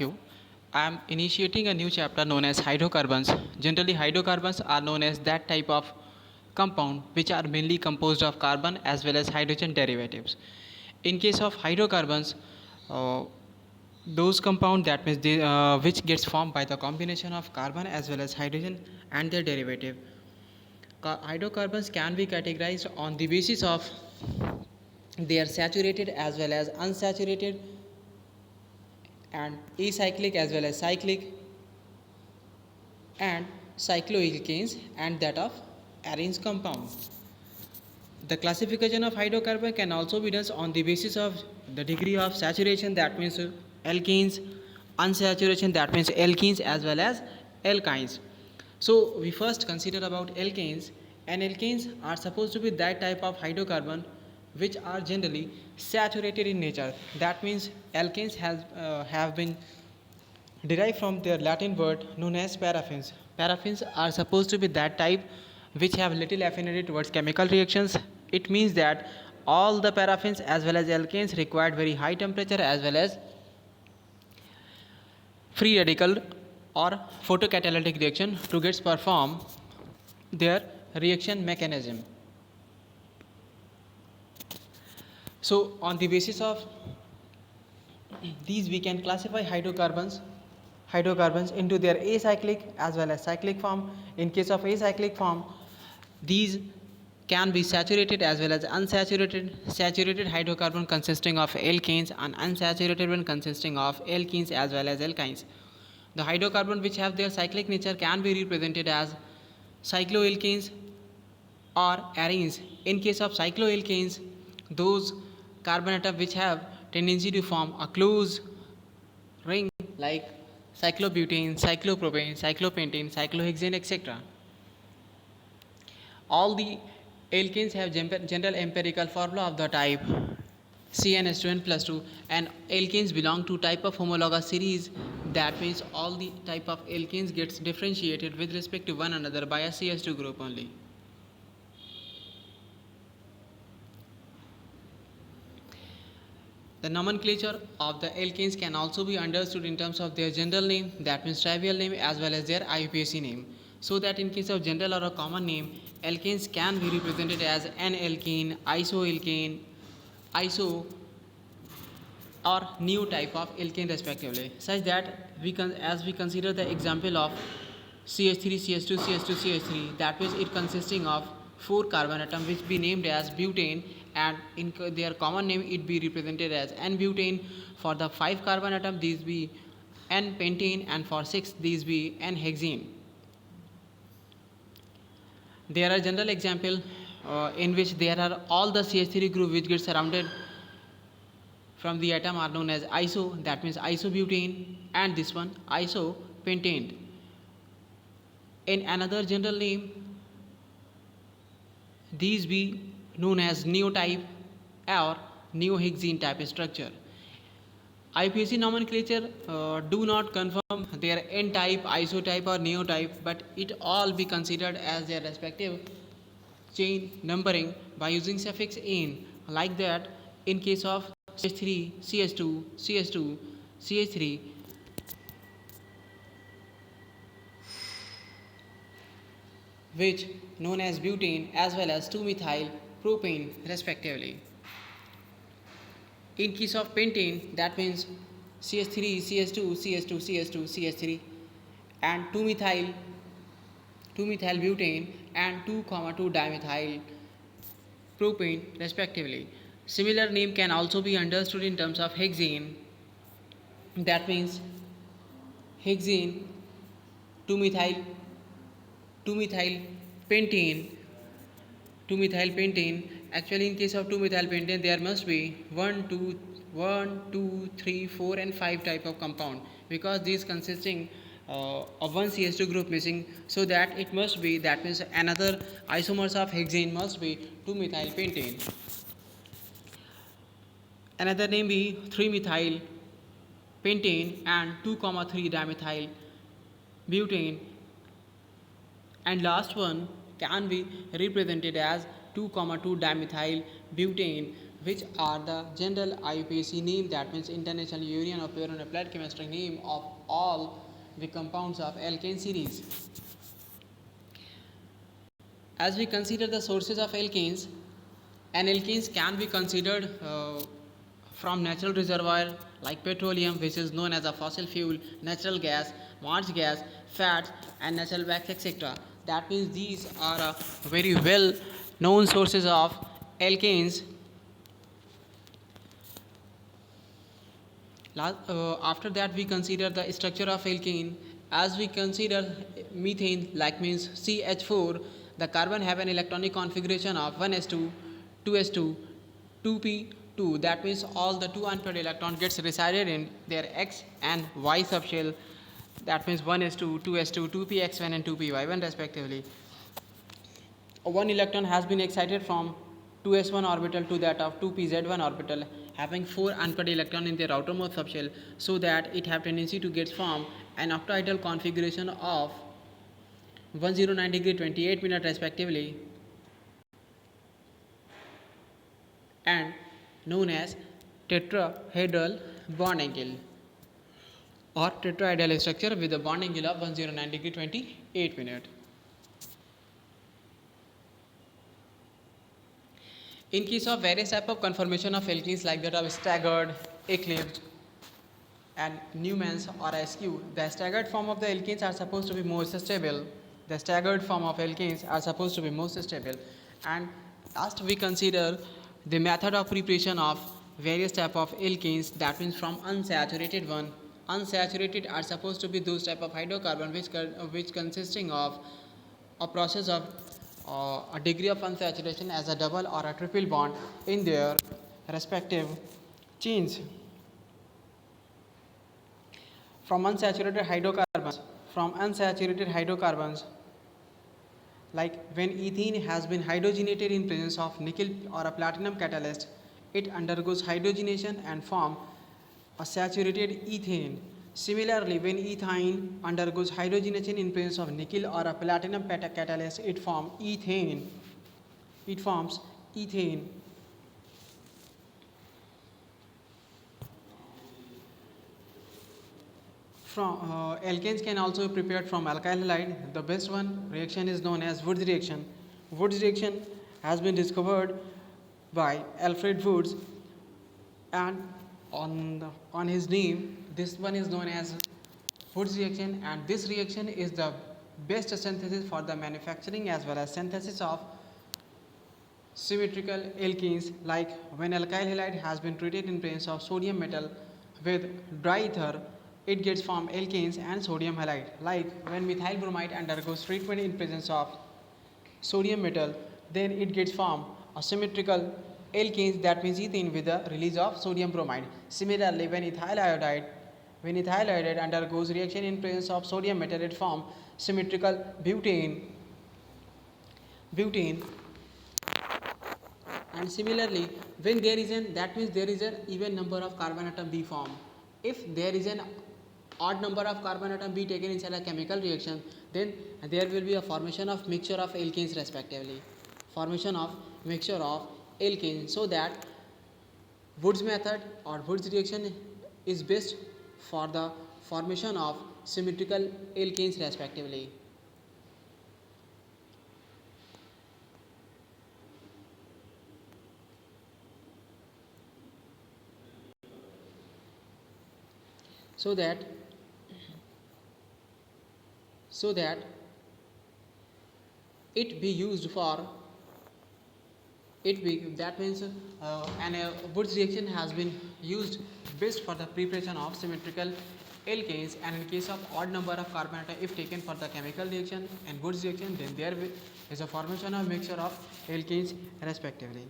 you. I am initiating a new chapter known as hydrocarbons. Generally, hydrocarbons are known as that type of compound which are mainly composed of carbon as well as hydrogen derivatives. In case of hydrocarbons, uh, those compound that means which gets formed by the combination of carbon as well as hydrogen and their derivative. Hydrocarbons can be categorized on the basis of they are saturated as well as unsaturated and acyclic as well as cyclic and cycloalkanes and that of arranged compound. The classification of hydrocarbon can also be done on the basis of the degree of saturation, that means alkenes, unsaturation, that means alkenes as well as alkynes. So we first consider about alkanes, and alkanes are supposed to be that type of hydrocarbon which are generally saturated in nature. That means alkanes have been derived from their Latin word known as paraffins. Paraffins are supposed to be that type which have little affinity towards chemical reactions. It means that all the paraffins as well as alkanes required very high temperature as well as free radical or photocatalytic reaction to get perform their reaction mechanism. So on the basis of these we can classify hydrocarbons into their acyclic as well as cyclic form. In case of acyclic form, these can be saturated as well as unsaturated. Saturated hydrocarbon consisting of alkanes and unsaturated one consisting of alkenes as well as alkynes. The hydrocarbon which have their cyclic nature can be represented as cycloalkanes or arenes. In case of cycloalkanes, those carbon atoms which have tendency to form a close ring like cyclobutane, cyclopropane, cyclopentane, cyclohexane, etc. All the alkanes have general empirical formula of the type CnH2n plus 2, and alkanes belong to type of homologous series. That means all the type of alkanes gets differentiated with respect to one another by a CH2 group only. The nomenclature of the alkanes can also be understood in terms of their general name, that means trivial name, as well as their IUPAC name. So that in case of general or a common name, alkanes can be represented as N-alkane, isoalkane, iso or new type of alkane respectively, such that as we consider the example of CH3, CH2, CH2, CH3, that means it consisting of 4 carbon atom which be named as butane, and in their common name it be represented as N-butane. For the 5 carbon atom these be N-pentane, and for 6 these be N-hexane. There are general example in which there are all the CH3 group which get surrounded from the atom are known as iso, that means isobutane, and this one isopentane. In another general name, these be known as neotype or neohexene type structure. IUPAC nomenclature do not confirm their N-type, isotype or neotype, but it all be considered as their respective chain numbering by using suffix "-ane". Like that, in case of CH3, CH2, CH2, CH3, which known as butane as well as 2-methyl propane respectively. In case of pentane, that means CH3, CH2, CH2, CH2, CH3, and 2-methyl butane and 2,2 dimethyl propane respectively. Similar name can also be understood in terms of hexane. That means hexane, 2-methyl pentane, 2-methyl pentane. Actually, in case of 2-methyl pentane, there must be 1, 2, 3, 4, and 5 type of compound, because these consisting of one CH2 group missing, so that it must be, that means another isomers of hexane must be 2-methyl pentane. Another name be 3-methyl pentane and 2,3 dimethyl butane, and last one can be represented as 2,2 dimethyl butane, which are the general IUPAC name, that means International Union of Pure and Applied Chemistry name of all the compounds of alkane series. As we consider the sources of alkanes, and alkanes can be considered from natural reservoir like petroleum, which is known as a fossil fuel, natural gas, marsh gas, fats, and natural wax, etc. That means these are very well known sources of alkanes. After that, we consider the structure of alkane. As we consider methane, like means CH4, the carbon have an electronic configuration of 1s2, 2s2, 2p2. That means all the 2 unpaired electron gets resided in their x and y subshell. That means 1s2, 2s2, 2px1 and 2py1 respectively. One electron has been excited from 2s1 orbital to that of 2pz1 orbital, having 4 unpaired electrons in their outermost subshell, so that it have tendency to get form an octahedral configuration of 109 degree 28 minute respectively, and known as tetrahedral bond angle or tetrahedral structure with a bond angle of 109 degree 28 minute. In case of various type of conformation of alkenes like that of staggered, eclipsed, and Newman's or askew, the staggered form of the alkenes are supposed to be more stable. The staggered form of alkenes are supposed to be most stable. And last we consider the method of preparation of various type of alkenes, that means from unsaturated one. Unsaturated are supposed to be those type of hydrocarbon which consisting of a process of a degree of unsaturation as a double or a triple bond in their respective chains. From unsaturated hydrocarbons, like when ethene has been hydrogenated in presence of nickel or a platinum catalyst, it undergoes hydrogenation and form a saturated ethane. Similarly, when ethine undergoes hydrogenation in presence of nickel or a platinum catalyst, it forms ethane. Alkanes can also be prepared from alkyl halide. The best one reaction is known as Woods reaction. Woods reaction has been discovered by Alfred Woods, and on his name, this one is known as Woods reaction, and this reaction is the best synthesis for the manufacturing as well as synthesis of symmetrical alkenes, like when alkyl halide has been treated in presence of sodium metal with dry ether, it gets formed alkanes and sodium halide. Like when methyl bromide undergoes treatment in presence of sodium metal, then it gets formed a symmetrical alkanes, that means ethane with the release of sodium bromide. Similarly, when ethyl iodide undergoes reaction in presence of sodium metal, it forms symmetrical butane. And similarly, when there is that means there is an even number of carbon atom B formed. If there is an odd number of carbon atom B taken inside a chemical reaction, then there will be a formation of mixture of alkanes respectively. So that Woods method or Woods reaction is best for the formation of symmetrical alkanes respectively. So that it be used for that means Woods reaction has been used best for the preparation of symmetrical alkanes, and in case of odd number of carbon atom if taken for the chemical reaction and Woods reaction, then there is a formation of mixture of alkanes respectively.